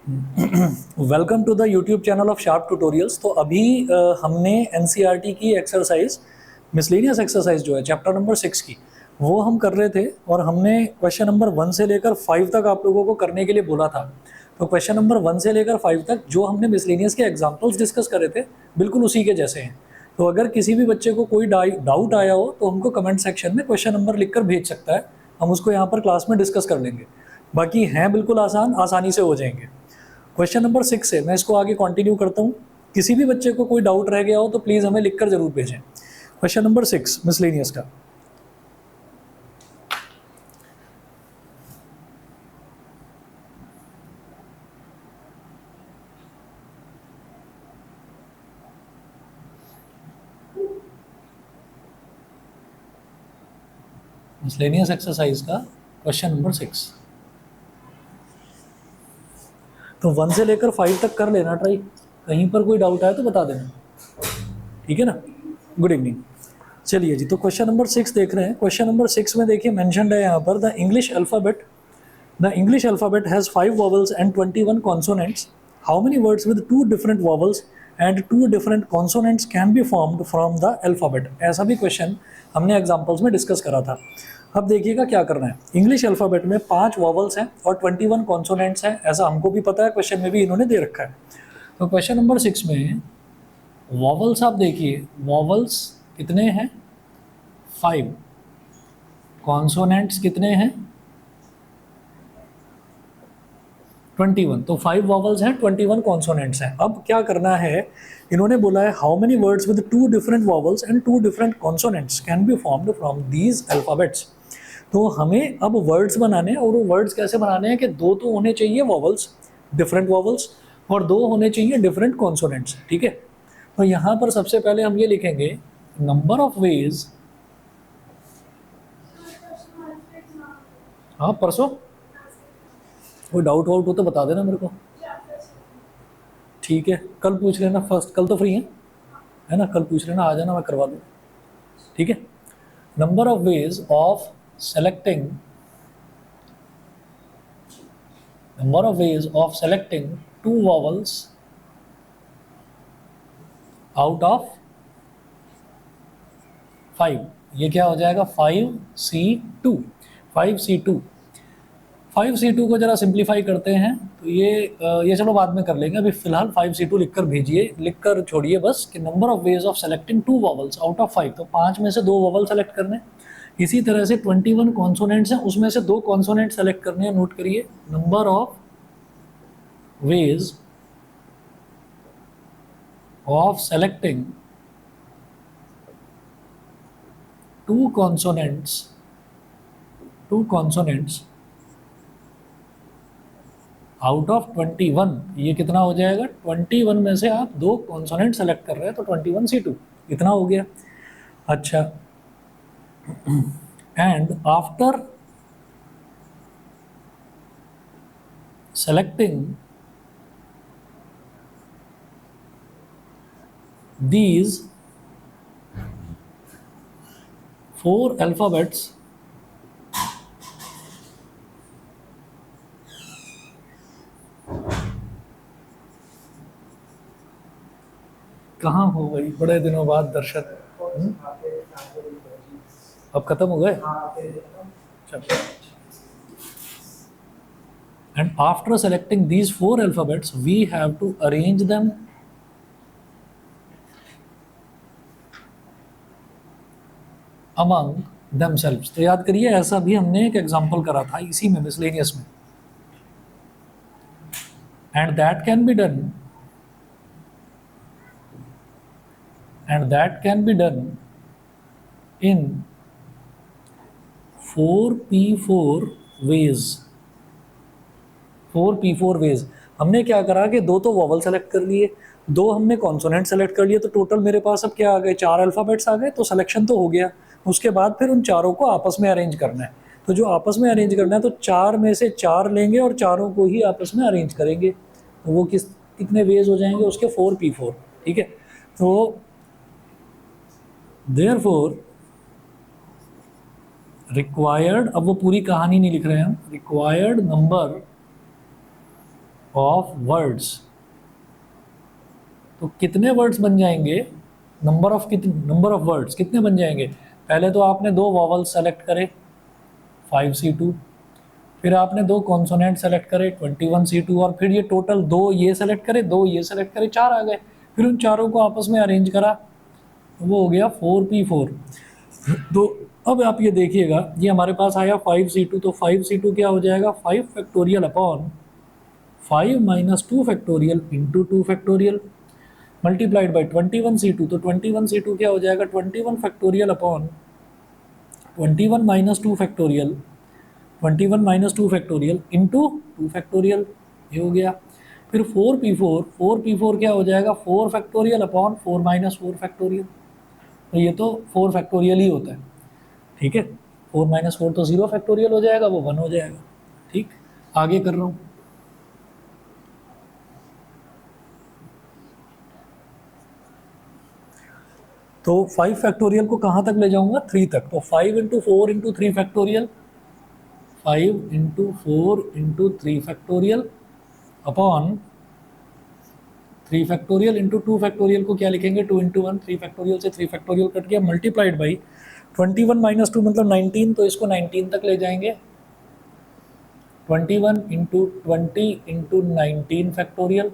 Welcome to the YouTube channel of Sharp Tutorials. तो अभी हमने एनसीईआरटी की एक्सरसाइज मिसलेनियस एक्सरसाइज जो है चैप्टर नंबर 6 की वो हम कर रहे थे और हमने क्वेश्चन नंबर 1 से लेकर 5 तक आप लोगों को करने के लिए बोला था। तो क्वेश्चन नंबर 1 से लेकर 5 तक जो हमने मिसलेनियस के एग्जाम्पल्स डिस्कस करे थे बिल्कुल उसी के जैसे हैं। तो अगर किसी भी बच्चे को कोई डाउट आया हो तो हमको कमेंट सेक्शन में क्वेश्चन नंबर लिखकर भेज सकता है, हम उसको यहाँ पर क्लास में डिस्कस कर लेंगे। बाकी हैं बिल्कुल आसानी से हो जाएंगे। क्वेश्चन नंबर 6 है, मैं इसको आगे कंटिन्यू करता हूँ। किसी भी बच्चे को कोई डाउट रह गया हो तो प्लीज़ हमें लिखकर जरूर भेजें। क्वेश्चन नंबर 6 मिसलेनियस का। मिसलेनियस एक्सरसाइज का क्वेश्चन नंबर 6। तो 1 से लेकर 5 तक कर लेना ट्राई, कहीं पर कोई डाउट आए तो बता देना, ठीक है ना। Good evening. चलिए जी, तो क्वेश्चन नंबर 6 देख रहे हैं। क्वेश्चन नंबर 6 में देखिए मेंशन्ड है यहाँ पर, the English alphabet has 5 vowels and 21 consonants. How many words with 2 different vowels and 2 different consonants can be formed from the alphabet. ऐसा भी क्वेश्चन हमने एग्जाम्पल्स में डिस्कस करा था। अब देखिएगा क्या करना है। इंग्लिश अल्फाबेट में 5 वॉवल्स हैं और 21 कॉन्सोनेंट्स हैं, ऐसा हमको भी पता है, क्वेश्चन में भी इन्होंने दे रखा है। तो क्वेश्चन नंबर 6 में वॉवल्स आप देखिए, वॉवल्स कितने हैं 5, कॉन्सोनेंट्स कितने हैं 21। तो 5 वॉवल्स हैं, 21 कॉन्सोनेंट्स हैं। अब क्या करना है, इन्होंने बोला है how many words with 2 different vowels and 2 different consonants can be formed from these alphabets. तो हमें अब वर्ड्स बनाने हैं, और वो वर्ड्स कैसे बनाने हैं कि 2 तो होने चाहिए वॉवल्स, डिफरेंट वॉवल्स, और 2 होने चाहिए डिफरेंट कॉन्सोनेंट्स, ठीक है। तो यहाँ पर सबसे पहले हम ये लिखेंगे नंबर ऑफ वेज। हाँ परसों कोई डाउट वाउट हो तो बता देना मेरे को, ठीक है। कल पूछ लेना, फर्स्ट कल तो फ्री है ना, कल पूछ लेना, आ जाना, मैं करवा दूँ, ठीक है। Number of ways of selecting, number of ways of selecting 2 vowels out of 5। ये क्या हो जाएगा 5C2। 5C2 को जरा सिंप्लीफाई करते हैं। तो ये चलो बाद में कर लेंगे, अभी फिलहाल 5C2 लिखकर भेजिए, लिखकर छोड़िए बस कि number of ways of selecting 2 vowels out of 5। तो 5 में से 2 वॉवल सेलेक्ट करने। इसी तरह से 21 कॉन्सोनेंट्स हैं, उसमें से 2 कॉन्सोनेंट सेलेक्ट करने हैं। नोट करिए number of ways of selecting 2 consonants out of 21। ये कितना हो जाएगा, 21 में से आप 2 कॉन्सोनेंट सेलेक्ट कर रहे हैं तो 21C2 इतना हो गया। अच्छा, and after selecting these 4 alphabets कहाँ हो गई बड़े दिनों बाद दर्शक, अब खत्म हो गए। And after selecting these 4 alphabets we have to arrange them among themselves। तो याद करिए, ऐसा भी हमने एक एग्जांपल करा था इसी में, मिसलेनियस में। And that can be done in 4P4 ways. 4P4 ways. हमने क्या करा कि 2 तो वॉवल सेलेक्ट कर लिए, 2 हमने कॉन्सोनेंट सेलेक्ट कर लिए, तो टोटल मेरे पास अब क्या आ गए, 4 अल्फाबेट्स आ गए। तो सिलेक्शन तो हो गया, उसके बाद फिर उन चारों को आपस में अरेंज करना है। तो जो आपस में अरेंज करना है तो 4 में से 4 लेंगे और चारों को ही आपस में अरेंज करेंगे। तो वो कितने वेज हो जाएंगे उसके, 4P4, ठीक है। तो देयरफॉर रिक्वायर्ड, अब वो पूरी कहानी नहीं लिख रहे हैं हम, रिक्वायर्ड नंबर ऑफ वर्ड्स, तो कितने वर्ड्स बन जाएंगे, नंबर ऑफ वर्ड्स कितने बन जाएंगे। पहले तो आपने दो वॉवल सेलेक्ट करे 5C2, फिर आपने दो कॉन्सोनेंट सेलेक्ट करे 21C2, और फिर ये टोटल दो ये सेलेक्ट करे, दो ये सेलेक्ट करे, 4 आ गए। फिर उन चारों को आपस में अरेंज करा, तो वो हो गया 4P4। तो अब आप ये देखिएगा, ये हमारे पास आया 5C2, तो 5C2 क्या हो जाएगा, 5 factorial upon 5 minus 2 factorial into 2 factorial multiplied by 21C2, तो 21C2 क्या हो जाएगा, 21 factorial upon 21 minus 2 factorial, 21 minus 2 factorial into 2 factorial, ये हो गया। फिर 4P4 क्या हो जाएगा, 4 फैक्टोरियल अपॉन 4 माइनस 4 फैक्टोरियल, तो ये तो 4 फैक्टोरियल ही होता है, ठीक है। 4 माइनस 4 तो 0 फैक्टोरियल हो जाएगा, वो 1 हो जाएगा, ठीक। आगे कर रहा हूँ, तो 5 फैक्टोरियल को कहाँ तक ले जाऊंगा, 3 तक, तो 5 into 4 into 3 factorial, 5 into 4 into 3 factorial upon 3 factorial into 2 factorial को क्या लिखेंगे, 2 इंटू 1, 3 फैक्टोरियल से 3 फैक्टोरियल कट गया, मल्टीप्लाइड बाई 21 माइनस 2 मतलब 19, तो इसको 19 तक ले जाएंगे, 21 into 20 into 19 factorial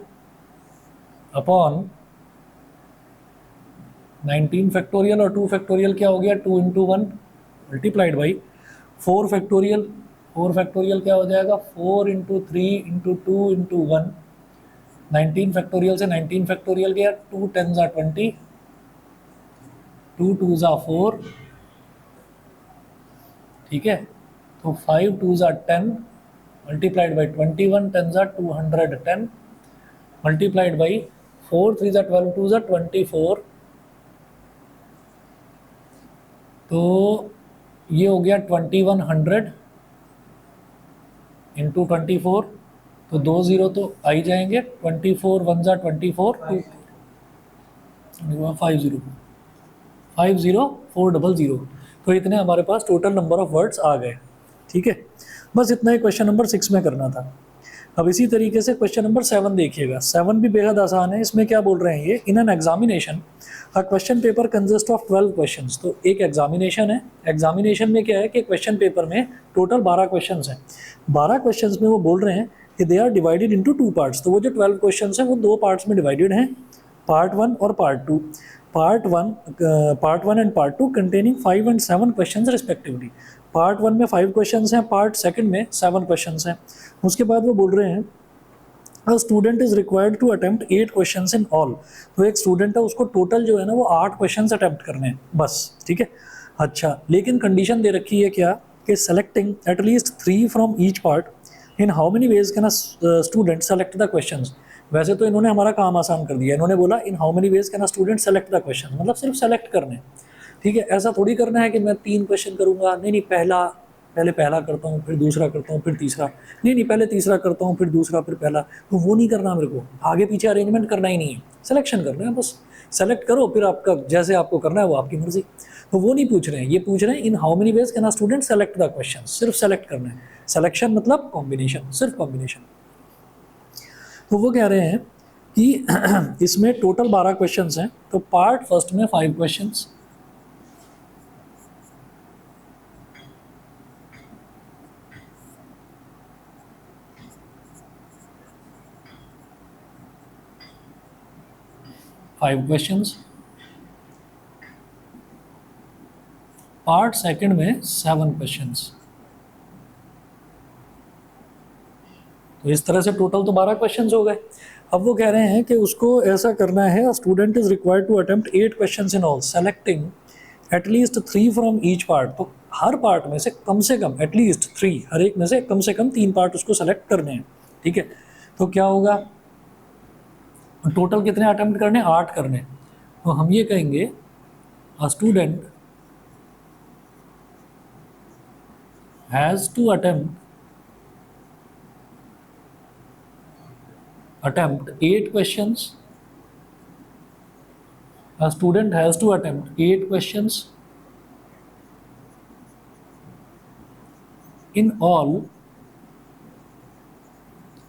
upon 19 factorial, और 2 फैक्टोरियल क्या हो गया, 2 into 1 multiplied by 4 factorial, 4 factorial क्या हो जाएगा, 4 इंटू 3 इंटू 2 इंटू 1, 19 फैक्टोरियल से 19 फैक्टोरियल गया, 2 10 ज़ा 20, 2 2 ज़ा 4, ठीक है। तो 5 2 ज़ा 10 मल्टीप्लाइड बाई 21, 10 ज़ा 210 मल्टीप्लाइड बाई 4 3 ज़ा 12, 2 ज़ा 24, तो ये हो गया 2100 इंटू 24, तो 2 0 तो आ ही जाएंगे, 24 1 ज़ा 24, 50 50400, तो इतने हमारे पास टोटल नंबर ऑफ वर्ड्स आ गए, ठीक है। बस इतना ही क्वेश्चन नंबर 6 में करना था। अब इसी तरीके से क्वेश्चन नंबर 7 देखिएगा, 7 भी बेहद आसान है। इसमें क्या बोल रहे हैं ये, in an examination a question paper consist of 12 questions, तो एक एग्जामिनेशन है, एग्जामिनेशन में क्या है कि क्वेश्चन पेपर में टोटल 12 क्वेश्चंस हैं, 12 क्वेश्चंस में वो बोल रहे हैं कि they are divided into 2 parts, तो वो जो 12 क्वेश्चंस हैं वो 2 पार्ट्स में डिवाइडेड हैं, पार्ट 1 और part 2। Part one and part 2 containing 5 and 7 questions respectively, part 1 में 5 क्वेश्चंस हैं, पार्ट 2 में 7 क्वेश्चंस हैं। उसके बाद वो बोल रहे हैं a student is required to attempt 8 questions in all, तो एक स्टूडेंट है उसको टोटल जो है ना वो 8 क्वेश्चंस अटेम्प्ट करने हैं बस, ठीक है। अच्छा, लेकिन कंडीशन दे रखी है क्या कि selecting at least 3 from each part, in how many ways can a student select the questions. वैसे तो इन्होंने हमारा काम आसान कर दिया, इन्होंने बोला इन how many ways can a student select the question, मतलब सिर्फ सेलेक्ट करने, ठीक है। ऐसा थोड़ी करना है कि मैं 3 क्वेश्चन करूंगा, नहीं पहले पहला करता हूँ, फिर दूसरा करता हूँ, फिर तीसरा, नहीं पहले तीसरा करता हूँ, फिर दूसरा, फिर पहला, तो वो नहीं करना मेरे को, आगे पीछे अरेंजमेंट करना ही नहीं है, सिलेक्शन करना है बस। सेलेक्ट करो, फिर आपका जैसे आपको करना है वो आपकी मर्जी, तो वो नहीं पूछ रहे हैं, ये पूछ रहे हैं इन how many ways can a student select the question, सिर्फ सेलेक्ट करना है, सिलेक्शन मतलब कॉम्बिनेशन, सिर्फ कॉम्बिनेशन। तो वो कह रहे हैं कि इसमें टोटल 12 क्वेश्चंस हैं, तो पार्ट फर्स्ट में 5 क्वेश्चंस, पार्ट सेकंड में 7 क्वेश्चंस, तो इस तरह से टोटल तो 12 क्वेश्चंस हो गए। अब वो कह रहे हैं कि उसको ऐसा करना है, student is required to attempt 8 questions in all selecting at least 3 from each part, तो हर पार्ट में से कम एटलीस्ट 3, हर एक में से कम 3 पार्ट उसको सेलेक्ट करने हैं, ठीक है। तो क्या होगा, टोटल कितने अटेम्प्ट करने, 8 करने, तो हम ये कहेंगे a student has to attempt 8 questions, a student has to attempt 8 questions in all,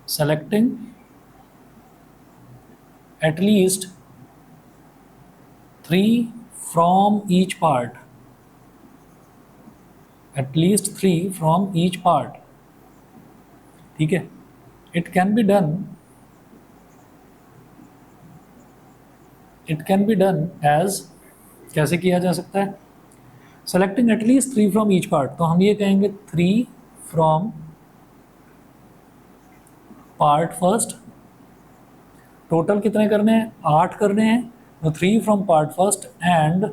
selecting at least 3 from each part, at least 3 from each part, ठीक है. It can be done as, कैसे किया जा सकता है, selecting at least 3 from each part. तो हम ये कहेंगे 3 फ्रॉम पार्ट फर्स्ट. टोटल कितने करने हैं, 8 करने हैं. तो 3 from part first and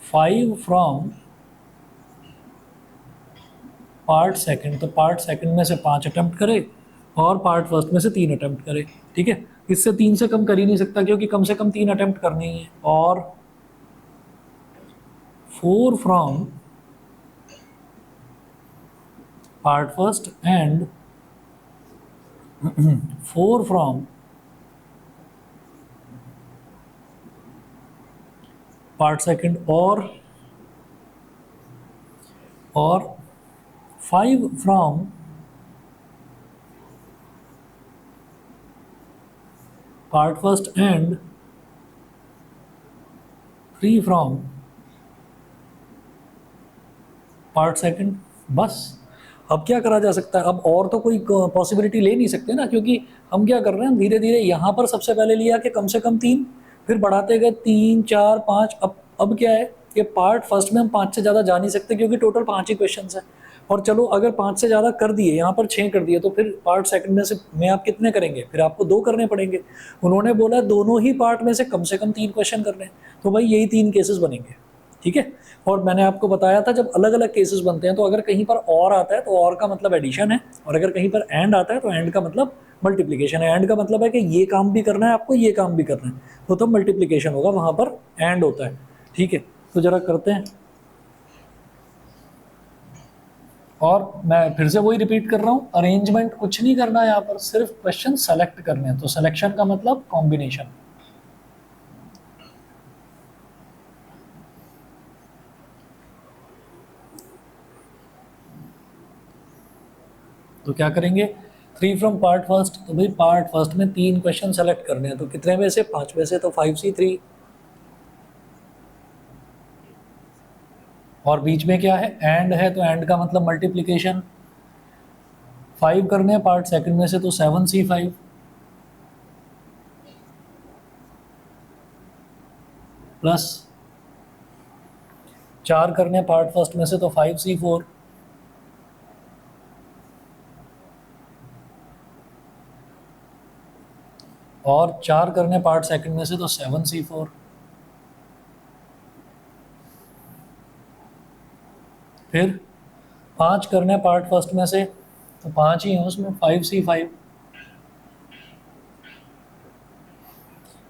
5 from part second. तो पार्ट सेकंड में से 5 अटेम्प्ट करे और पार्ट फर्स्ट में से 3 अटेम्प्ट करे. ठीक है, इससे 3 से कम कर ही नहीं सकता क्योंकि कम से कम 3 अटेम्प्ट करने ही है. और 4 from part first and 4 from part second और 5 from part first and 3 from part second. बस अब क्या करा जा सकता है, अब और तो कोई पॉसिबिलिटी ले नहीं सकते ना, क्योंकि हम क्या कर रहे हैं, धीरे धीरे यहाँ पर सबसे पहले लिया कि कम से कम 3, फिर बढ़ाते गए 3 4 5. अब क्या है, ये पार्ट फर्स्ट में हम 5 से ज़्यादा जा नहीं सकते क्योंकि टोटल 5 ही क्वेश्चन है. और चलो अगर 5 से ज़्यादा कर दिए, यहाँ पर 6 कर दिए, तो फिर पार्ट सेकंड में आप कितने करेंगे, फिर आपको 2 करने पड़ेंगे. उन्होंने बोला दोनों ही पार्ट में से कम 3 क्वेश्चन करने हैं. तो भाई यही 3 केसेस बनेंगे. ठीक है, और मैंने आपको बताया था जब अलग अलग केसेस बनते हैं तो अगर कहीं पर और आता है तो और का मतलब एडिशन है, और अगर कहीं पर एंड आता है तो एंड का मतलब मल्टीप्लिकेशन है. एंड का मतलब है कि ये काम भी करना है आपको, ये काम भी करना है, तो तब मल्टीप्लिकेशन होगा, वहाँ पर एंड होता है. ठीक है, तो ज़रा करते हैं. और मैं फिर से वही रिपीट कर रहा हूँ, अरेंजमेंट कुछ नहीं करना है यहाँ पर, सिर्फ क्वेश्चन सेलेक्ट करने हैं. तो सिलेक्शन का मतलब कॉम्बिनेशन. तो क्या करेंगे, 3 फ्रॉम पार्ट फर्स्ट. तो भाई पार्ट फर्स्ट में 3 क्वेश्चन सेलेक्ट करने हैं, तो कितने में से, 5 में से, तो 5C3. और बीच में क्या है, एंड है, तो एंड का मतलब मल्टीप्लिकेशन. 5 करने हैं पार्ट सेकंड में से, तो 7C5 प्लस 4 करने हैं पार्ट फर्स्ट में से, तो 5C4 और 4 करने पार्ट सेकंड में से, तो 7C4. फिर 5 करने पार्ट फर्स्ट में से, तो 5 ही हैं उसमें, 5C5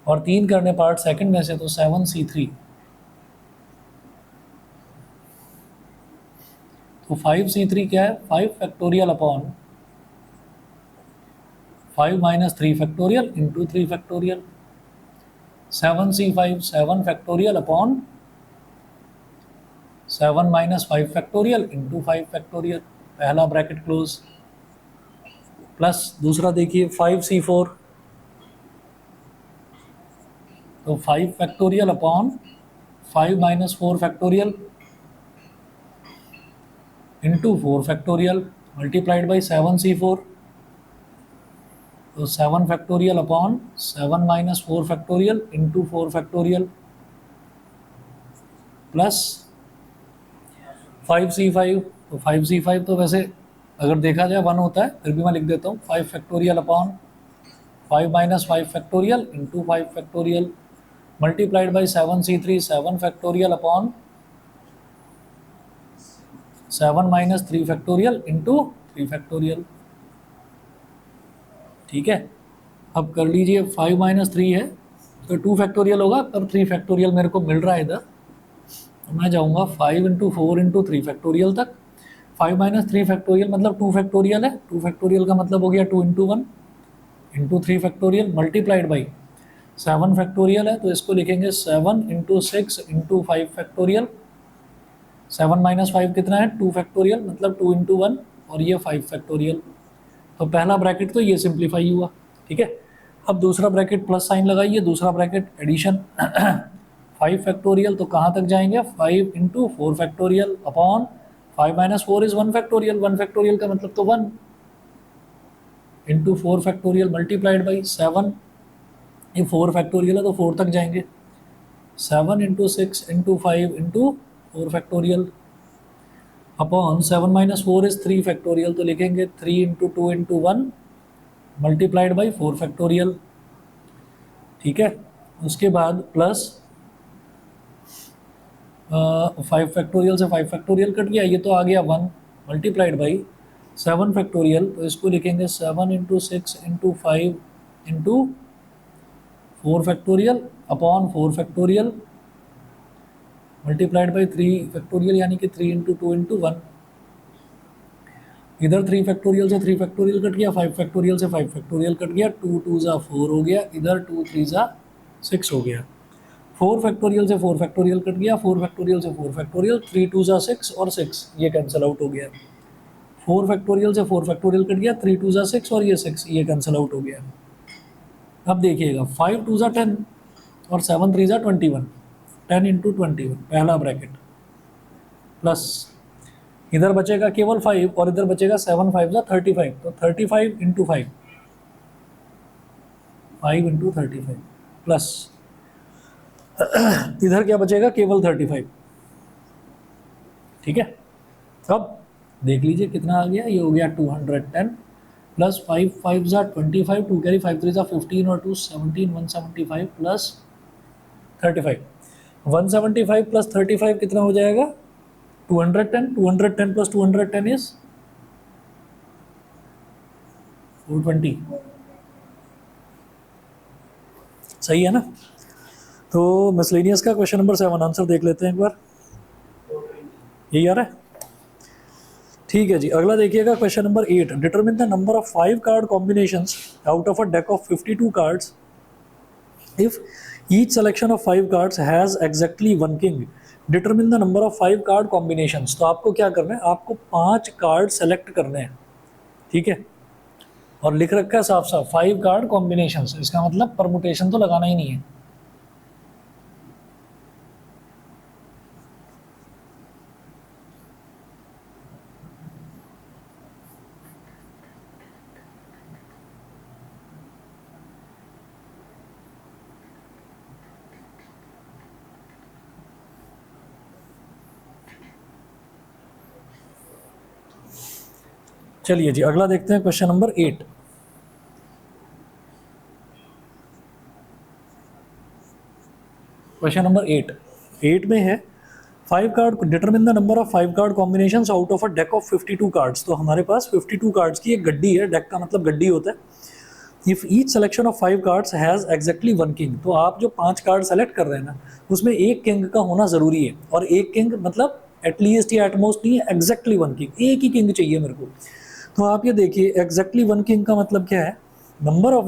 और 3 करने पार्ट सेकंड में से, तो 7C3. तो 5C3 क्या है, 5 factorial upon 5 minus 3 factorial into 3 factorial. 7C5 7 factorial upon 7 minus 5 factorial into 5 factorial. पहला ब्रैकेट क्लोज, प्लस दूसरा देखिए 5C4, तो 5 factorial upon 5 minus 4 factorial into 4 factorial multiplied by 7C4. तो 7 factorial upon 7 minus 4 factorial into 4 factorial plus 5C5. तो 5C5 तो वैसे अगर देखा जाए 1 होता है, फिर भी मैं लिख देता हूँ 5 factorial upon 5 minus 5 factorial into 5 factorial multiplied by 7C3 7 factorial upon 7 minus 3 factorial into 3 factorial. ठीक है, अब कर लीजिए, 5 माइनस 3 है तो 2 फैक्टोरियल होगा, पर 3 फैक्टोरियल मेरे को मिल रहा है इधर, तो मैं जाऊँगा 5 इंटू 4 इंटू 3 फैक्टोरियल तक. 5 माइनस 3 फैक्टोरियल मतलब 2 फैक्टोरियल है, 2 फैक्टोरियल का मतलब हो गया 2 into 1 into 3 factorial multiplied by 7 factorial है, तो इसको लिखेंगे 7 इंटू 6 इंटू 5 फैक्टोरियल. 7 माइनस 5 कितना है, 2 फैक्टोरियल, मतलब 2 इंटू 1 और ये 5 फैक्टोरियल. तो पहला ब्रैकेट तो ये सिंप्लीफाई हुआ. ठीक है, अब दूसरा ब्रैकेट प्लस साइन लगाइए, दूसरा ब्रैकेट एडिशन 5 फैक्टोरियल, तो कहाँ तक जाएंगे 5 into 4 factorial upon 5 minus 4 is 1 factorial, 1 factorial का मतलब तो 1 इंटू 4 फैक्टोरियल मल्टीप्लाइड बाई 7, ये 4 फैक्टोरियल है तो 4 तक जाएंगे, 7 into 6 into 5 into 4 factorial upon 7 minus 4 is 3 factorial, तो लिखेंगे 3 into 2 into 1 multiplied by 4 factorial. ठीक है, उसके बाद प्लस 5 फैक्टोरियल से 5 फैक्टोरियल कट गया, ये तो आ गया 1 मल्टीप्लाइड बाई 7 फैक्टोरियल, तो इसको लिखेंगे 7 into 6 into 5 into 4 factorial upon 4 factorial multiplied by 3 factorial, यानी कि 3 इंटू 2 इंटू 1। इधर 3 फैक्टोरियल से 3 फैक्टोरियल कट गया, 5 फैक्टोरियल से 5 फैक्टोरियल कट गया, 2 2 ज़ा 4 हो गया, इधर 2 3 ज़ा 6 हो गया, 4 फैक्टोरियल से 4 फैक्टोरियल कट गया, 4 फैक्टोरियल से 4 फैक्टोरियल, 3 2 ज़ा 6 और 6 ये कैंसिल आउट हो गया, 4 फैक्टोरियल से 4 फैक्टोरियल कट गया, 3 2 ज़ा 6 और ये 6 ये कैंसिल आउट हो गया। अब देखिएगा 5 2 ज़ा 10 और 7 3 ज़ा 21, 10 इंटू 21 पहला ब्रैकेट प्लस इधर बचेगा केवल 5 और इधर बचेगा 7 5 ज़ा 35, तो 35 इंटू 5 5 इंटू 35 प्लस इधर क्या बचेगा केवल 35। ठीक है, अब देख लीजिए कितना आ गया, ये हो गया 210 प्लस 5 5 ज़ा 25, 2 कैरी 5 3 ज़ा 15 और 2 17, 175 प्लस 35, 175 प्लस 35 कितना हो जाएगा 210, 210 प्लस 210 इज 420। सही है ना। तो मिसलेनियस का क्वेश्चन नंबर 7 आंसर देख लेते हैं एक बार, यही आ रहा है। ठीक है जी, अगला देखिएगा question number 8, determine the number of 5 card combinations out of a deck of 52 cards if each selection of 5 cards has exactly 1 king, determine the number of 5 card combinations. तो आपको क्या करना है, आपको 5 कार्ड सेलेक्ट करने हैं, ठीक है, और लिख रखा है साफ साफ 5 कार्ड कॉम्बिनेशंस, इसका मतलब परमुटेशन तो लगाना ही नहीं है। चलिए जी, अगला देखते हैं क्वेश्चन नंबर 8। क्वेश्चन नंबर 8 में है 5 card, determine the number of 5 card combinations out of a deck of 52 cards. तो हमारे पास 52 कार्ड्स की एक गड्डी है, डेक का मतलब गड्डी होता है। If each selection of 5 cards has exactly 1 king, तो आप जो 5 कार्ड सेलेक्ट कर रहे हैं ना, उसमें एक किंग का होना ज़रूरी है, और एक किंग मतलब एटलीस्ट या एटमोस्ट नहीं है, एग्जैक्टली 1 किंग, एक ही किंग चाहिए मेरे को। तो आप ये देखिए एग्जैक्टली 1 किंग का मतलब क्या है, number of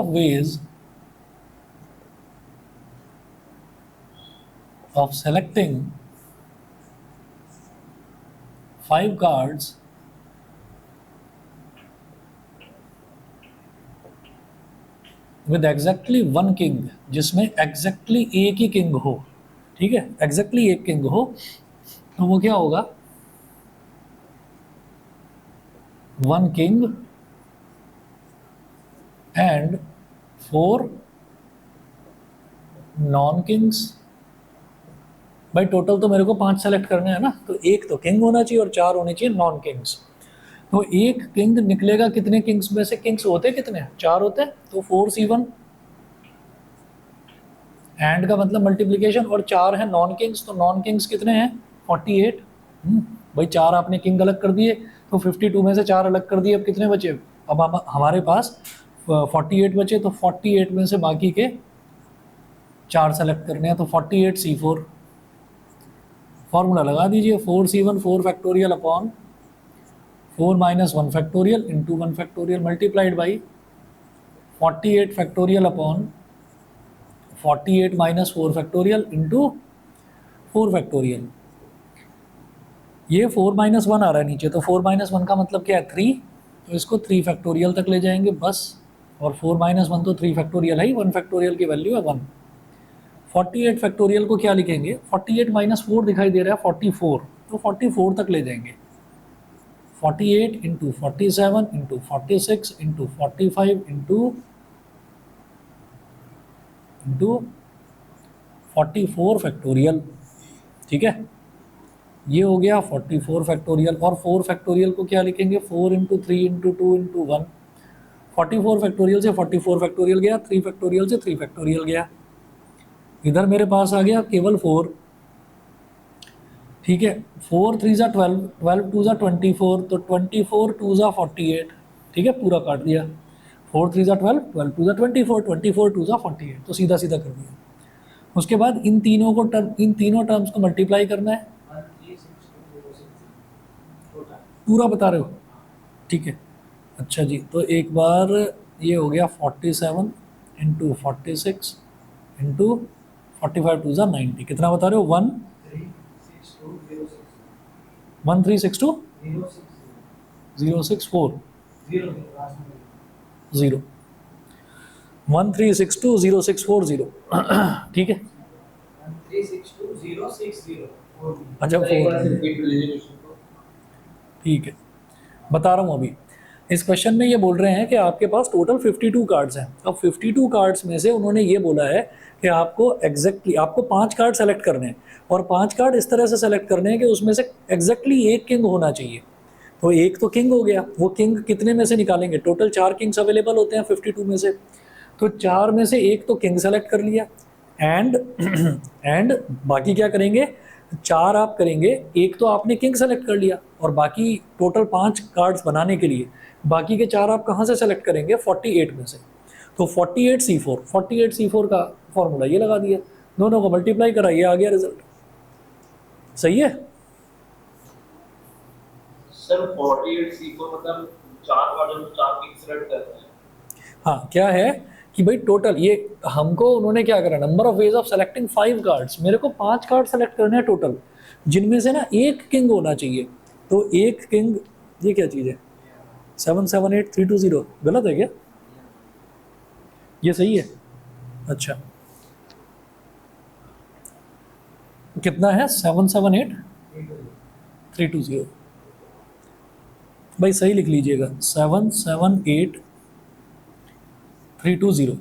ways of selecting 5 cards with exactly 1 king, जिसमें exactly एक ही किंग हो, ठीक है, exactly एक किंग हो, तो वो क्या होगा 1 किंग एंड 4 नॉन किंग्स। भाई टोटल तो मेरे को 5 सेलेक्ट करने हैं ना, तो एक तो किंग होना चाहिए और 4 होने चाहिए नॉन किंग्स। तो एक किंग निकलेगा कितने किंग्स में से, किंग्स होते कितने, 4 होते हैं, तो 4c1 एंड का मतलब मल्टीप्लिकेशन, और 4 है नॉन किंग्स, तो नॉन किंग्स कितने हैं 48। भाई 4 आपने किंग अलग कर दिए, तो 52 में से 4 अलग कर दिए, अब कितने बचे, अब हमारे पास 48 बचे, तो 48 में से बाकी के 4 सेलेक्ट करने हैं, तो 48c4 फॉर्मूला लगा दीजिए, 4c1 4 factorial upon 4 minus 1 factorial into 1 factorial multiplied by 48 factorial upon 48 minus 4 factorial into 4 factorial. ये 4 - 1 आ रहा है नीचे, तो 4 - 1 का मतलब क्या है 3, तो इसको 3 फैक्टोरियल तक ले जाएंगे बस। और 4 - 1 तो 3 फैक्टोरियल है ही, 1 फैक्टोरियल की वैल्यू है 1। 48 फैक्टोरियल को क्या लिखेंगे, 48 - 4 दिखाई दे रहा है 44, तो 44 तक ले जाएंगे। 48 into 47 into 46 into 45 into 44 factorial. ठीक है, ये हो गया 44 फैक्टोरियल। और 4 फैक्टोरियल को क्या लिखेंगे, 4 इंटू 3 इंटू 2 इंटू 1। 44 फैक्टोरियल से 44 फैक्टोरियल गया, 3 फैक्टोरियल से 3 फैक्टोरियल गया। इधर मेरे पास आ गया केवल 4। ठीक है, 4 3 ज़ा 12, 12 2 ज़ा 24, तो 24 2 ज़ा 48। ठीक है, पूरा काट दिया। 4 3 ज़ा 12, 12 2 ज़ा 24, 24 2 ज़ा 48, तो सीधा सीधा कर दिया। उसके बाद इन तीनों टर्म्स को मल्टीप्लाई करना है। पूरा बता रहे हो, ठीक है। अच्छा जी, तो एक बार ये हो गया 47 इंटू 46 इंटू 45 2 ज़ा 90, कितना बता रहे हो, 1362064 0 1362064 ठीक है। अच्छा 4, ठीक है, बता रहा हूँ अभी। इस क्वेश्चन में ये बोल रहे हैं कि आपके पास टोटल 52 कार्ड्स हैं। अब 52 कार्ड्स में से उन्होंने ये बोला है कि आपको आपको 5 कार्ड सेलेक्ट करने हैं, और 5 कार्ड इस तरह से सेलेक्ट करने हैं कि उसमें से एग्जैक्टली एक किंग होना चाहिए। तो एक तो किंग हो गया, वो किंग कितने में से निकालेंगे, टोटल 4 किंग्स अवेलेबल होते हैं 52 में से, तो 4 में से एक तो किंग सेलेक्ट कर लिया। एंड एंड बाकी क्या करेंगे, 4 आप करेंगे, एक तो आपने किंग सेलेक्ट कर लिया, और बाकी टोटल 5 कार्ड्स बनाने के लिए बाकी के 4 आप कहाँ से सेलेक्ट करेंगे, 48 में से। तो 48C4 का फॉर्मूला ये लगा दिया, दोनों को मल्टीप्लाई करा, ये आ गया रिजल्ट। सही है सर 48C4 मतलब 4 कार्ड में 4 किंग सेलेक्ट करते हैं। हाँ, क्या है कि भाई टोटल ये हमको उन्होंने क्या करा, number of ways of selecting 5 cards, मेरे को 5 कार्ड सेलेक्ट करने हैं टोटल, जिनमें से ना एक किंग होना चाहिए। तो एक किंग, ये क्या चीज़ है, 778320, गलत है क्या, ये सही है। अच्छा, कितना है, 778320, भाई सही लिख लीजिएगा, 778320।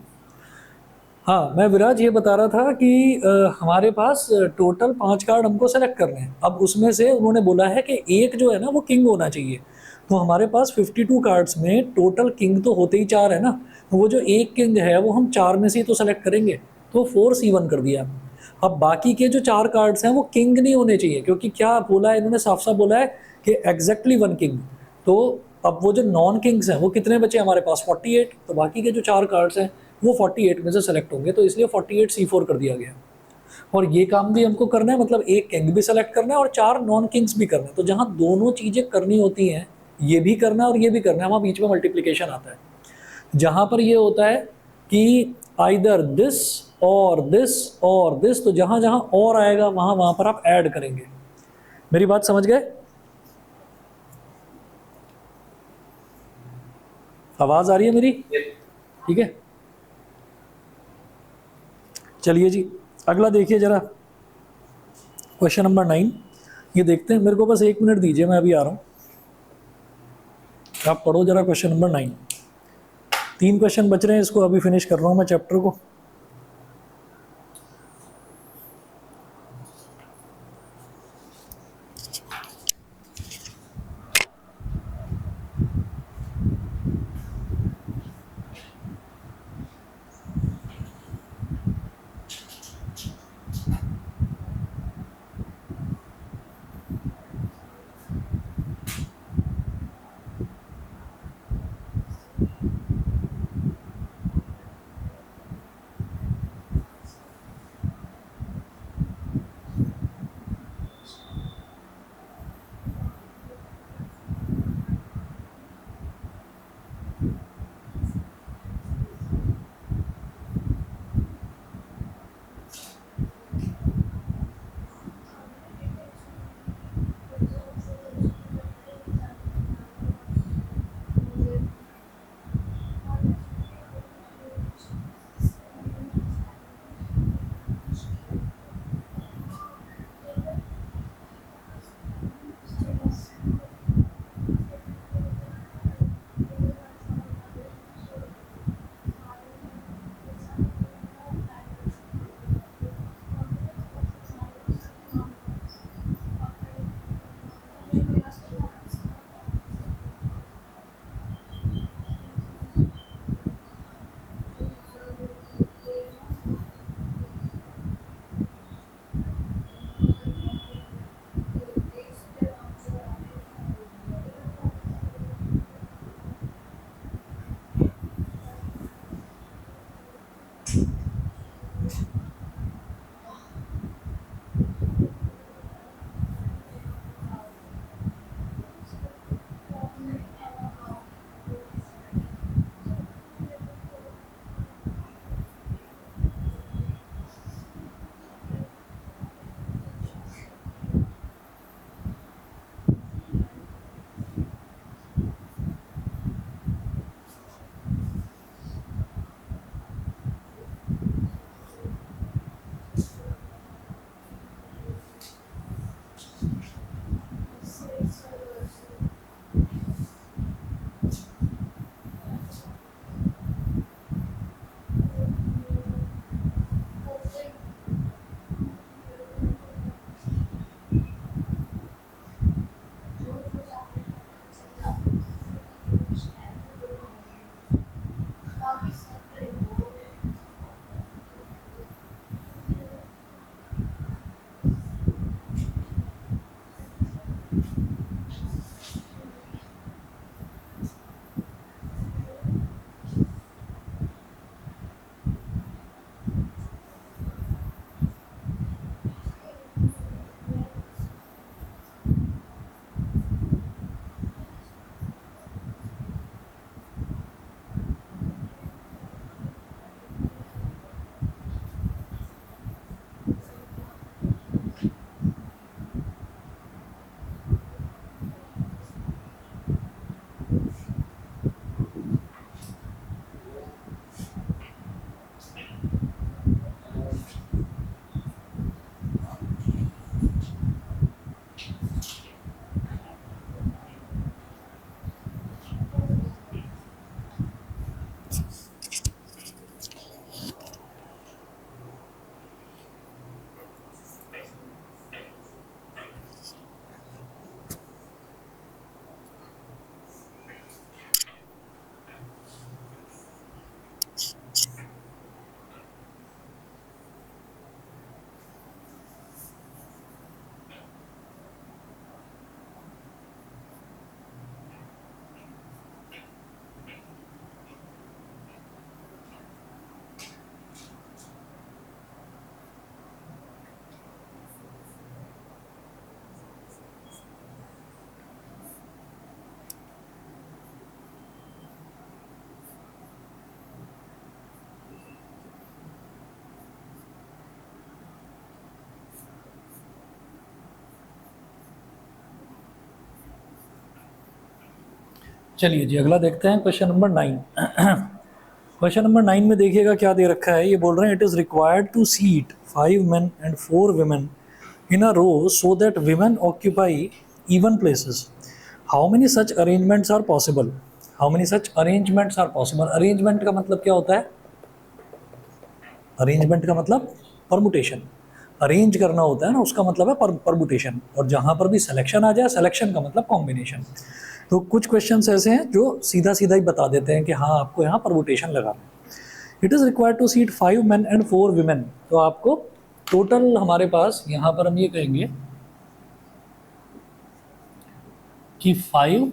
हाँ, मैं विराज ये बता रहा था कि हमारे पास टोटल 5 कार्ड हमको सेलेक्ट करने हैं। अब उसमें से उन्होंने बोला है कि एक जो है ना वो किंग होना चाहिए। तो हमारे पास 52 कार्ड्स में टोटल किंग तो होते ही 4 है ना, तो वो जो एक किंग है वो हम 4 में से ही तो सेलेक्ट करेंगे, तो 4C1 कर दिया। अब बाकी के जो 4 कार्ड्स हैं वो किंग नहीं होने चाहिए, क्योंकि क्या बोला है इन्होंने, साफ साफ बोला है कि एग्जैक्टली 1 किंग। तो अब वो जो नॉन किंग्स हैं वो कितने बचे हमारे पास, 48, तो बाकी के जो 4 कार्ड्स हैं वो 48 में से सेलेक्ट होंगे, तो इसलिए 48C4 कर दिया गया। और ये काम भी हमको करना है, मतलब एक किंग भी सेलेक्ट करना है और 4 नॉन किंग्स भी करना है। तो जहाँ दोनों चीज़ें करनी होती हैं, ये भी करना है और ये भी करना है, वहाँ बीच में मल्टीप्लिकेशन आता है। जहाँ पर ये होता है कि आइदर दिस और दिस और दिस, तो जहाँ जहाँ और आएगा वहाँ वहाँ पर आप ऐड करेंगे। मेरी बात समझ गए, आवाज़ आ रही है मेरी, ठीक है। चलिए जी, अगला देखिए जरा, क्वेश्चन नंबर 9, ये देखते हैं। मेरे को बस 1 मिनट दीजिए, मैं अभी आ रहा हूँ, आप पढ़ो जरा क्वेश्चन नंबर 9। 3 क्वेश्चन बच रहे हैं, इसको अभी फिनिश कर रहा हूँ मैं चैप्टर को। चलिए जी अगला देखते हैं क्वेश्चन नंबर 9। क्वेश्चन नंबर 9 में देखिएगा क्या दे रखा है। ये बोल रहे हैं it is required to seat 5 men and 4 women in a row so that women occupy even places. How many such arrangements are possible? How many such arrangements are possible? Arrangement का मतलब क्या होता है? अरेंजमेंट का मतलब permutation, arrange करना होता है ना, उसका मतलब है परमुटेशन। और जहाँ पर भी सिलेक्शन आ जाए, सिलेक्शन का मतलब कॉम्बिनेशन। तो कुछ क्वेश्चंस ऐसे हैं जो सीधा सीधा ही बता देते हैं कि हाँ आपको यहाँ परमुटेशन लगाना है। It is required to seat 5 men and 4 women। तो आपको टोटल हमारे पास यहाँ पर हम ये कहेंगे कि 5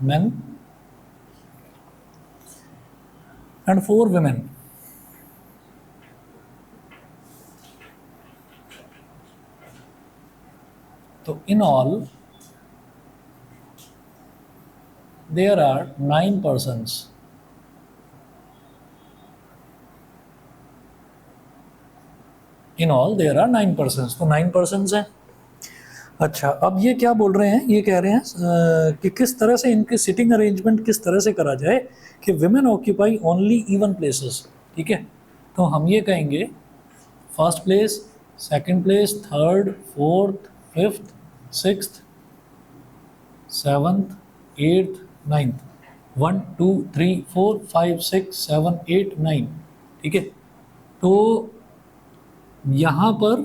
men and 4 women। तो in all there are 9 persons। In all there are 9 persons। तो 9 persons हैं। अच्छा अब ये क्या बोल रहे हैं, ये कह रहे हैं कि किस तरह से इनकी सिटिंग अरेंजमेंट किस तरह से करा जाए कि women occupy only even places. ठीक है, तो हम ये कहेंगे first place, second place, third, fourth, fifth, sixth, seventh, eighth, ninth. 1 2 3 4 5 6 7 8 9। ठीक है, तो यहाँ पर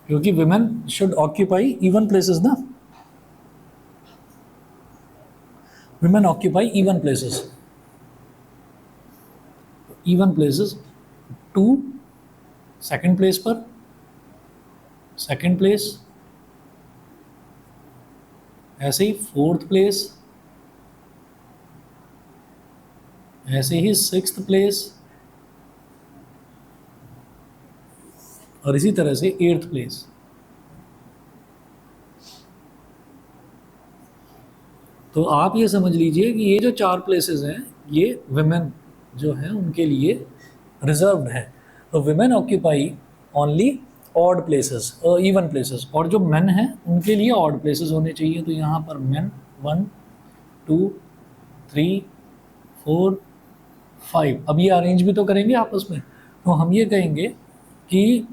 क्योंकि women should occupy even places ना, women occupy even places, even places 2 second place पर, सेकंड प्लेस, ऐसे ही फोर्थ प्लेस, ऐसे ही सिक्स्थ प्लेस, और इसी तरह से एट्थ प्लेस। तो आप ये समझ लीजिए कि ये जो 4 प्लेसेस हैं ये विमेन जो हैं उनके लिए रिजर्व्ड है। तो women occupy only odd places और इवन प्लेसेस, और जो मेन हैं उनके लिए ऑड प्लेसेस होने चाहिए। तो यहाँ पर मेन 1 2 3 4 5। अब ये अरेंज भी तो करेंगे आपस में, तो हम ये कहेंगे कि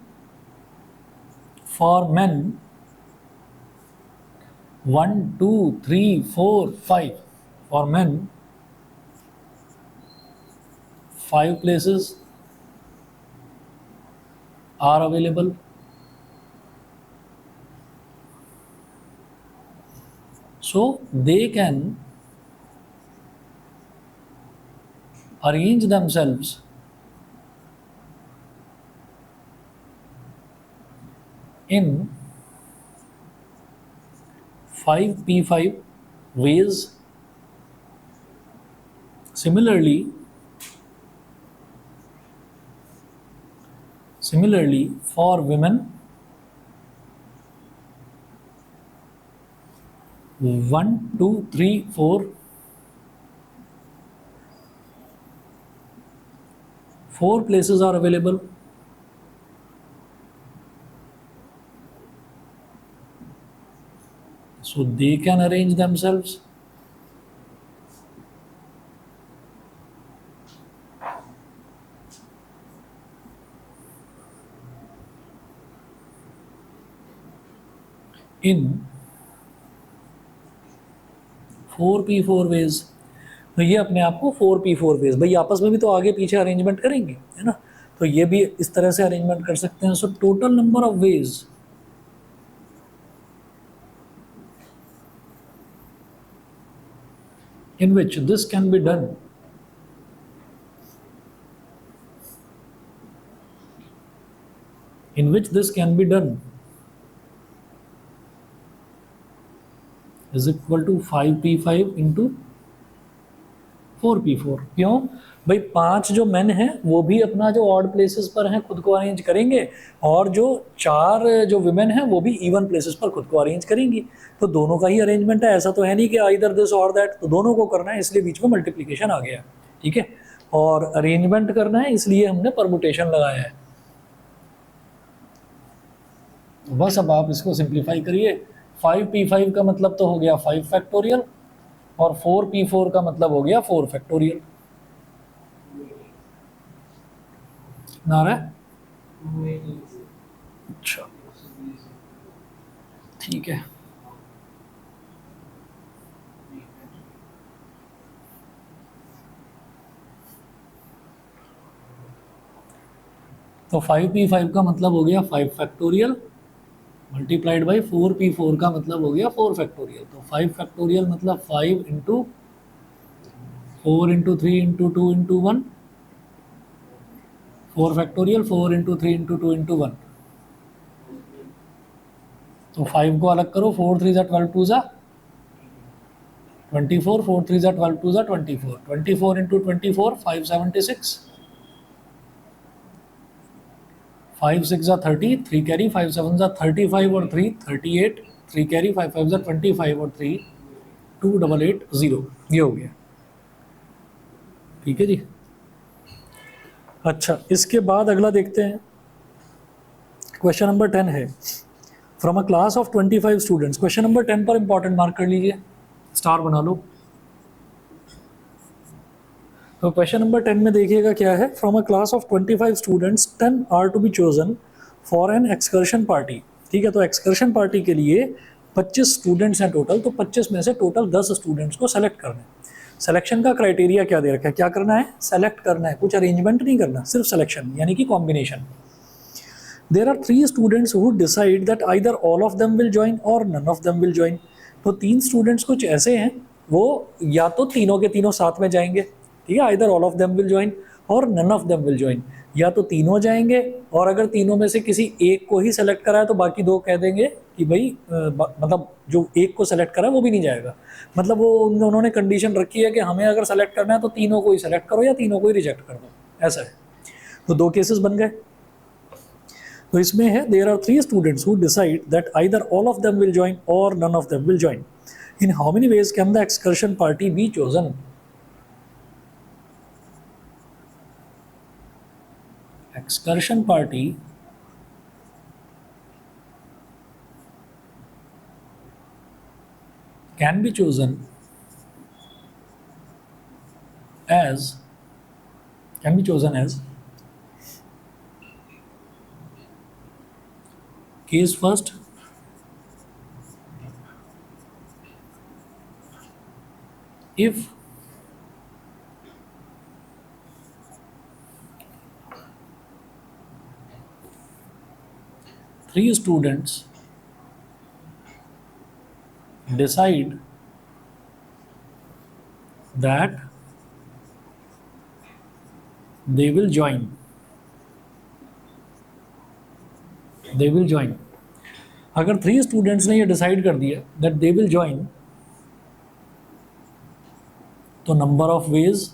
for main 1 2 3 4 5, for main 5 places are available। So they can arrange themselves in 5p5 ways। Similarly for women 1 2 3 4 places are available। So they can arrange themselves in 4p4 ways। तो ये अपने आप को 4p4 ways, भाई आपस में भी तो आगे पीछे अरेंजमेंट करेंगे है ना, तो ये भी इस तरह से अरेंजमेंट कर सकते हैं। So total number of ways in which this can be done is equal to 5p5 into 4p4। क्यों भाई, 5 जो मेन हैं वो भी अपना जो ऑड प्लेसेस पर हैं खुद को अरेंज करेंगे, और जो 4 जो विमेन हैं वो भी इवन प्लेसेस पर खुद को अरेंज करेंगी। तो दोनों का ही अरेंजमेंट है, ऐसा तो है नहीं कि आइदर दिस और दैट, तो दोनों को करना है, इसलिए बीच में मल्टीप्लिकेशन आ गया। ठीक है, और अरेंजमेंट करना है इसलिए हमने परमुटेशन लगाया है। बस अब आप इसको सिंप्लीफाई करिए 5p5 का मतलब तो हो गया 5 फैक्टोरियल, और 4p4 का मतलब हो गया 4 फैक्टोरियल। ना रहा है? अच्छा ठीक है। तो 5p5 का मतलब हो गया 5 फैक्टोरियल मल्टीप्लाइड बाई 4p4 का मतलब हो गया 4 फैक्टोरियल। तो 5 फैक्टोरियल मतलब 5 into 4 into 3 into 2 into 1, 4 factorial 4 into 3 into 2 into 1। तो 5 को अलग करो, 4 3 ज़ा 12 2 ज़ा 24, 4 3 ज़ा 12 2 ज़ा 24, 24 इंटू 24 576, 5 6 ज़ा 30, 3 कैरी, 5 7 ज़ा 35 और 3 38, 3 कैरी, 5 5 ज़ा 25 और 3 2880। ये हो गया, ठीक है जी। अच्छा, इसके बाद अगला देखते हैं। क्वेश्चन नंबर 10 है, from a class of 25 students. Question number 10 पर इंपॉर्टेंट मार्क कर लीजिए, स्टार बना लो। तो क्वेश्चन नंबर 10 में देखिएगा क्या है, from a class of 25 students 10 are to be chosen for an excursion party. ठीक है, तो एक्सकर्शन पार्टी के लिए 25 स्टूडेंट्स हैं टोटल, तो 25 में से टोटल 10 स्टूडेंट्स को सेलेक्ट करना है। सिलेक्शन का क्राइटेरिया क्या दे रखा है, क्या करना है, सेलेक्ट करना है, कुछ अरेंजमेंट नहीं करना, सिर्फ सिलेक्शन यानी कि combination. There are 3 students who decide that either all of them will join or none of them will join. तो 3 स्टूडेंट्स कुछ ऐसे हैं, वो या तो तीनों के तीनों साथ में जाएंगे, ठीक है, either all of them will join or none of them will join, या तो तीनों जाएंगे, और अगर तीनों में से किसी एक को ही सेलेक्ट करा है तो बाकी दो कह देंगे कि भाई मतलब जो एक को सेलेक्ट करा है वो भी नहीं जाएगा। मतलब वो उन्होंने कंडीशन रखी है कि हमें अगर सेलेक्ट करना है तो तीनों को ही सेलेक्ट करो या तीनों को ही रिजेक्ट कर दो, ऐसा है। तो 2 केसेस बन गए। तो इसमें है, there are 3 students who decide that either all of them will join or none of them will join. In how many ways can the excursion party be chosen. Excursion party can be chosen as case first, if three students decide that they will join, अगर 3 students ने ये decide कर दिया that they will join, तो number of ways,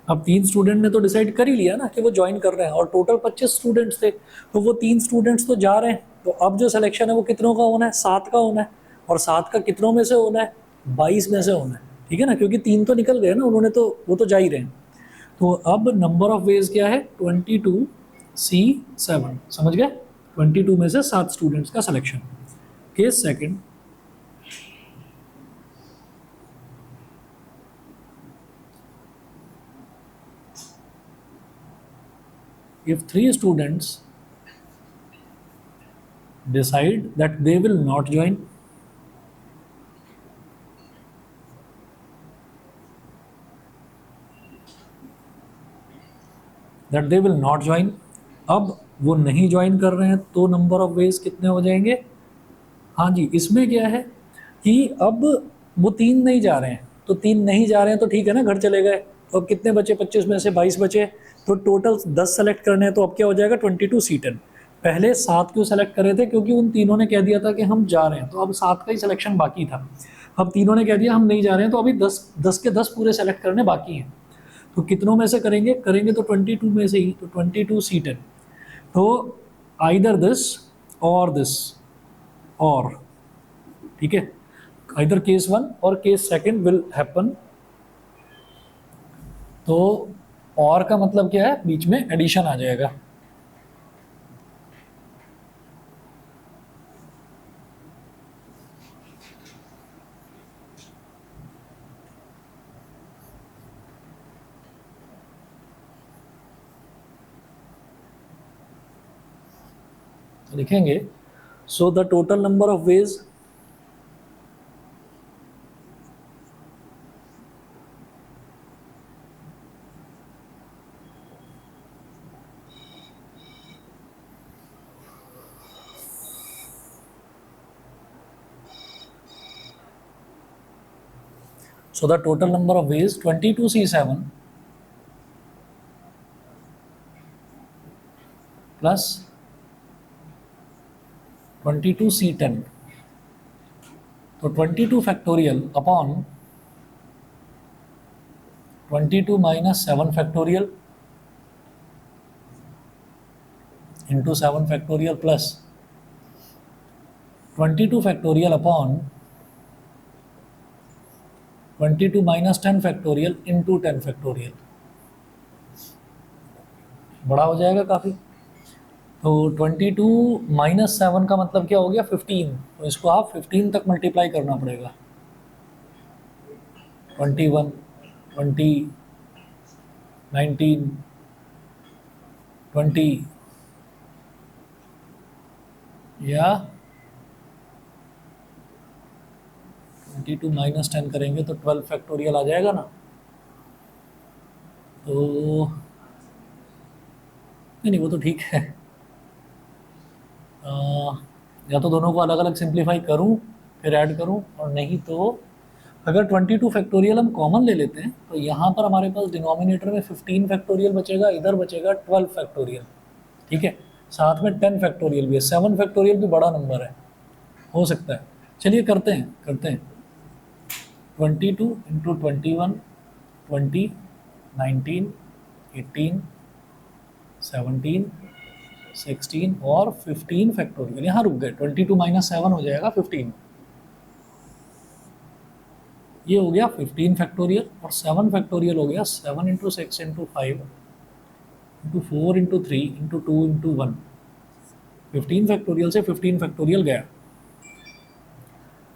अब 3 student ने तो decide कर ही लिया ना कि वो ज्वाइन कर रहे हैं, और टोटल 25 स्टूडेंट्स थे, तो वो 3 स्टूडेंट्स तो जा रहे हैं, तो अब जो सिलेक्शन है वो कितनों का होना है, 7 का होना है, और 7 का कितनों में से होना है, 22 में से होना है, ठीक है ना, क्योंकि 3 तो निकल गए ना, उन्होंने तो वो तो जा ही रहे हैं। तो अब नंबर ऑफ वेज क्या है, 22C7, समझ गए, 22 में से 7 स्टूडेंट्स का selection. Case second, if 3 students decide that they will not join, अब वो नहीं ज्वाइन कर रहे हैं, तो नंबर ऑफ वेज कितने हो जाएंगे। हाँ जी, इसमें क्या है कि अब वो 3 नहीं जा रहे हैं, तो 3 नहीं जा रहे हैं तो ठीक है ना, घर चले गए, तो अब कितने बचे, 25 में से 22 बचे, तो टोटल 10 सेलेक्ट करने हैं, तो अब क्या हो जाएगा 22C10। पहले 7 क्यों सेलेक्ट कर रहे थे, क्योंकि उन तीनों ने कह दिया था कि हम जा रहे हैं, तो अब 7 का ही सिलेक्शन बाकी था। अब तीनों ने कह दिया हम नहीं जा रहे हैं, तो अभी 10 के 10 पूरे सेलेक्ट करने बाकी हैं, तो कितनों में से करेंगे तो 22 में से ही, तो 22C10। तो आइदर दिस और दिस, और ठीक है, आइदर केस 1 और केस सेकंड विल हैपन। तो और का मतलब क्या है, बीच में एडिशन आ जाएगा। लिखेंगे so the total number of ways so the total number of ways 22C7 plus 22C10, तो 22 factorial upon 22 minus 7 factorial into 7 factorial plus 22 factorial upon 22 minus 10 factorial into 10 factorial. बड़ा हो जाएगा काफ़ी। तो 22 माइनस 7 का मतलब क्या हो गया 15, तो इसको आप 15 तक मल्टीप्लाई करना पड़ेगा। 21, 20, 19, 20 या 22 माइनस 10 करेंगे तो 12 फैक्टोरियल आ जाएगा ना। तो नहीं वो तो ठीक है। या तो दोनों को अलग अलग सिंप्लीफाई करूं फिर ऐड करूं, और नहीं तो अगर 22 फैक्टोरियल हम कॉमन ले लेते हैं तो यहाँ पर हमारे पास डिनोमिनेटर में 15 फैक्टोरियल बचेगा, इधर बचेगा 12 फैक्टोरियल। ठीक है, साथ में 10 फैक्टोरियल भी है। 7 फैक्टोरियल भी बड़ा नंबर है, हो सकता है। चलिए करते हैं 22 इंटू 21, 20, 19, 18, 17, 16 और 15 फैक्टोरियल। यहाँ रुक गए, 22 माइनस 7 हो जाएगा 15। ये हो गया 15 फैक्टोरियल, और 7 फैक्टोरियल हो गया 7 into 6 into 5 into 4 into 3 into 2 into 1। 15 factorial से 15 फैक्टोरियल गया।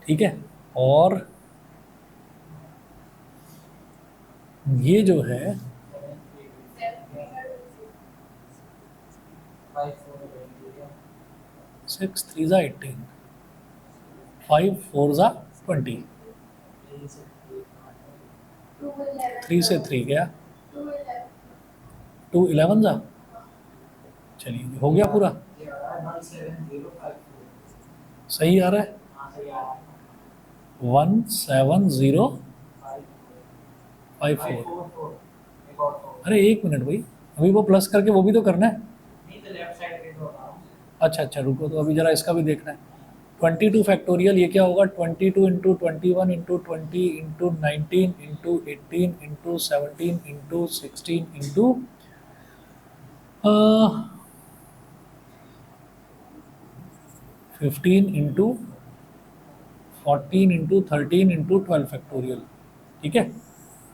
ठीक है, और ये जो है 6 3 ज़ा 18, 5 4 ज़ा 20, 3 से 3 गया, 2 11 ज़ा। चलिए हो गया पूरा, सही आ रहा है। 17054। अरे एक मिनट भाई, अभी वो प्लस करके वो भी तो करना है। अच्छा रुको, तो अभी जरा इसका भी देखना है। 22 फैक्टोरियल ये क्या होगा, 22 into 21 into 20 into 19 into 18 into 17 into 16 into 15 into 14 into 13 into 12 factorial. ठीक है,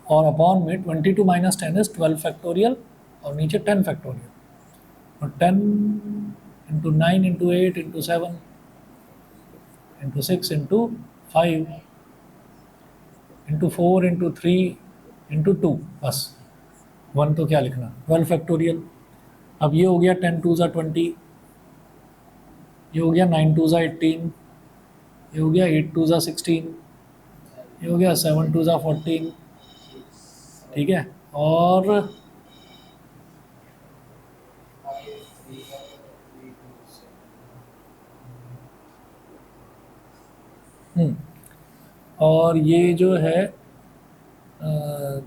और अपॉन में 22 माइनस 10 इज 12 फैक्टोरियल, और नीचे 10 फैक्टोरियल, और 10 into 9 into 8 into 7 into 6 into 5 into 4 into 3 into 2, बस 1 तो क्या लिखना, 12 फैक्टोरियल। अब ये हो गया 10 2 ज़ा 20, ये हो गया 9 2 ज़ा 18, ये हो गया 8 2 ज़ा 16, ये हो गया 7 2 ज़ा 14। ठीक है, और और ये जो है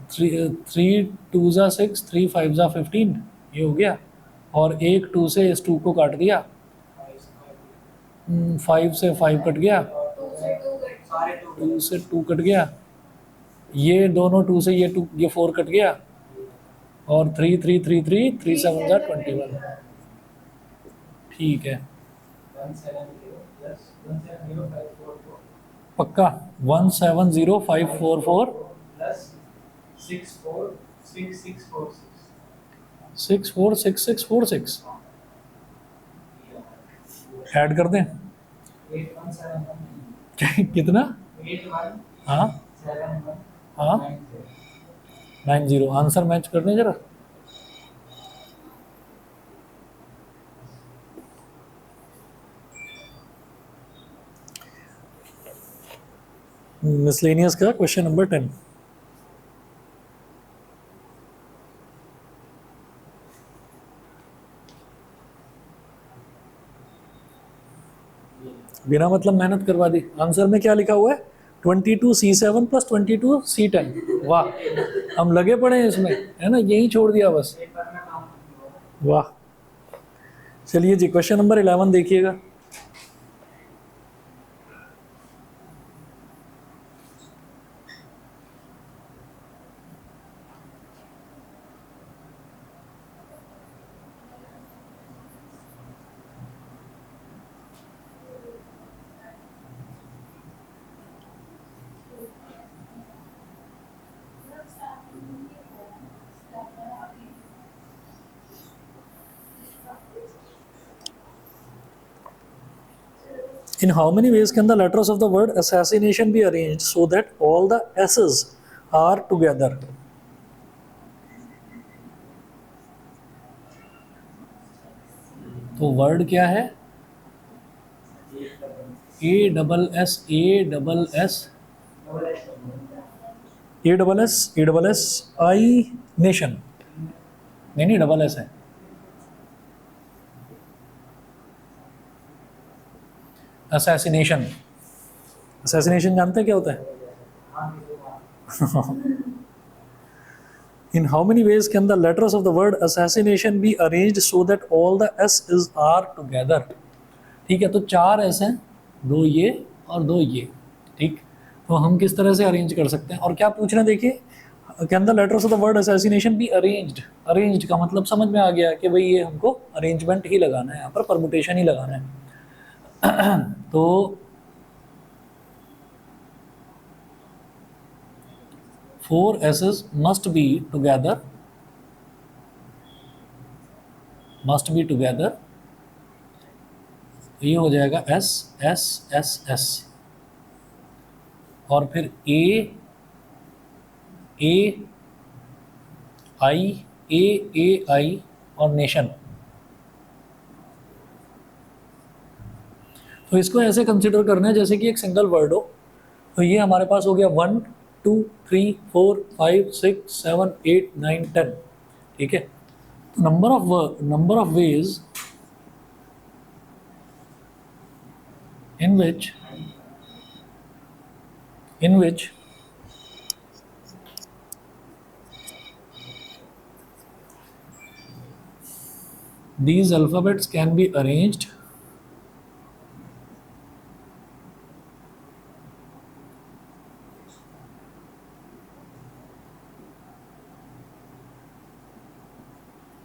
3 2 ज़ा 6, 3 5 ज़ा 15, ये हो गया। और एक 2 से इस 2 को काट दिया, 5 से 5 कट गया, 2 से 2 कट गया, ये दोनों 2 से ये 2 ये 4 कट गया, और 3 3 3 3 3 7 ज़ा 21। ठीक है, पक्का 170544 646646 ऐड कर दें। कितना? हाँ हाँ 90। आंसर मैच कर दें जरा। मिसलेनियस का क्वेश्चन नंबर 10। बिना मतलब मेहनत करवा दी। आंसर में क्या लिखा हुआ है? 22C7 + 22C10। वाह, हम लगे पड़े हैं इसमें, है ना, यही छोड़ दिया बस। वाह, चलिए जी, क्वेश्चन नंबर 11 देखिएगा। In how many ways can the letters of the word assassination be arranged so that all the S's are together? तो वर्ड क्या है? आई नेशन, नहीं डबल एस है। असैसिनेशन, असैसिनेशन जानते हैं क्या होता है? In how many ways can the letters of the word assassination be arranged so that all the S's are together? ठीक है, तो 4 S हैं, 2 ये और 2 ये, ठीक। तो हम किस तरह से अरेंज कर सकते हैं? और क्या पूछ रहे हैं देखिए, can the letters of the word assassination be arranged? Arranged का मतलब समझ में आ गया कि भाई ये हमको अरेंजमेंट ही लगाना है, यहाँ पर परमुटेशन ही लगाना है। तो 4 S's must be together, ये हो जाएगा S S S S, और फिर A I और नेशन। तो इसको ऐसे कंसिडर करना है जैसे कि एक सिंगल वर्ड हो। तो ये हमारे पास हो गया 1 2 3 4 5 6 7 8 9 10, ठीक है। तो number of ways in which these alphabets can be arranged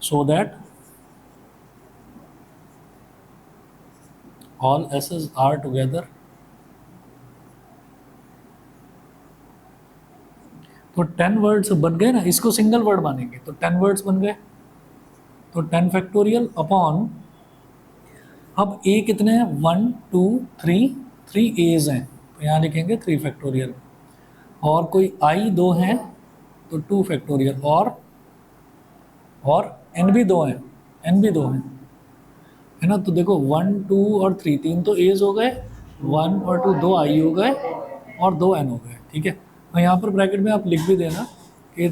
so that all S's are together। तो 10 वर्ड्स बन गए ना, इसको सिंगल वर्ड मानेंगे तो 10 वर्ड्स बन गए। तो 10 फैक्टोरियल अपॉन, अब ए कितने हैं? 1 2 3, 3 एज हैं तो यहाँ लिखेंगे 3 फैक्टोरियल, और कोई आई 2 हैं तो 2 फैक्टोरियल, और एन भी 2 हैं, है ना। तो देखो 1 2 और 3, 3 तो एज हो गए, 1 और 2 2 आई हो गए, और 2 एन हो गए, ठीक है। तो यहाँ पर ब्रैकेट में आप लिख भी देना कि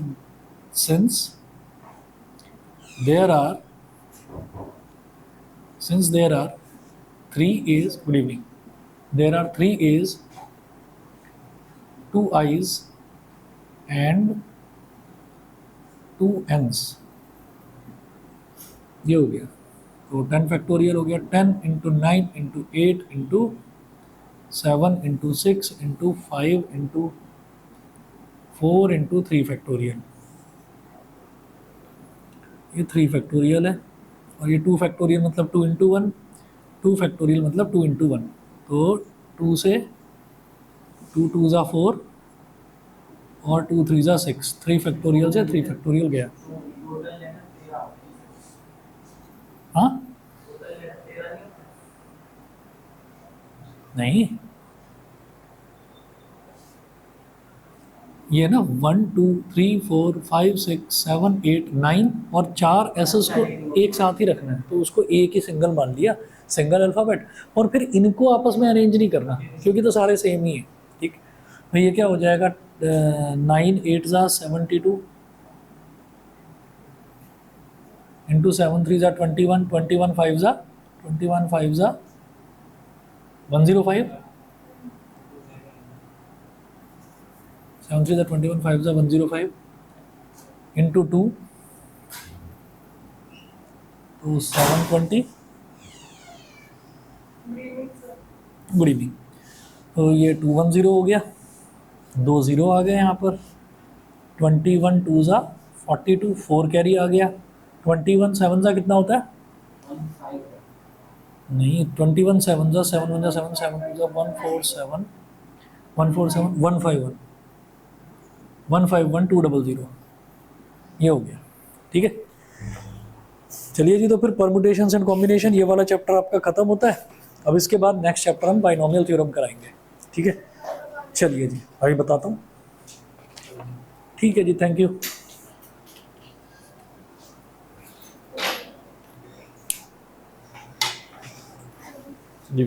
since there are 3 A's, good evening, there are 3 A's, 2 I's and 2 N's, ये हो गया। तो 10 फैक्टोरियल हो गया 10 × 9 × 8 × 7 × 6 × 5 × 4 × 3 फैक्टोरियल, ये 3 फैक्टोरियल है, और ये 2 फैक्टोरियल मतलब 2 × 1, 2 फैक्टोरियल मतलब 2 × 1। तो 2 से 2 2 ज़ा 4 और 2 3 ज़ा 6, 3 फैक्टोरियल से 3 फैक्टोरियल गया। हाँ नहीं, ये ना 1 2 3 4 5 6 7 8 9 और 4 एसएस को एक साथ ही रखना है, तो उसको एक ही सिंगल मान लिया, सिंगल अल्फ़ाबेट। और फिर इनको आपस में अरेंज नहीं करना क्योंकि तो सारे सेम ही है, ठीक। तो ये क्या हो जाएगा, 9 8 ज़ा 72 इंटू 7 3 ज़ा 21, 21 5 ज़ा 105, 7 3 ज़ा 21 5 ज़ा 105 इंटू 2 तो 720। Good evening. तो ये 210 हो गया, 2 0 आ गए यहाँ पर। 21 2 ज़ा 42, 4 कैरी आ गया। 21 7 ज़ा कितना होता है, नहीं 21 7 ज़ा 7 1 ज़ा 7 7 2 ज़ा 147 147 151 151 200, ये हो गया। ठीक है, चलिए जी, तो फिर परमुटेशंस एंड कॉम्बिनेशन ये वाला चैप्टर आपका खत्म होता है। अब इसके बाद नेक्स्ट चैप्टर हम बाइनोमियल थ्योरम कराएंगे। ठीक है, चलिए जी अभी बताता हूँ। ठीक है जी, थैंक यू जी।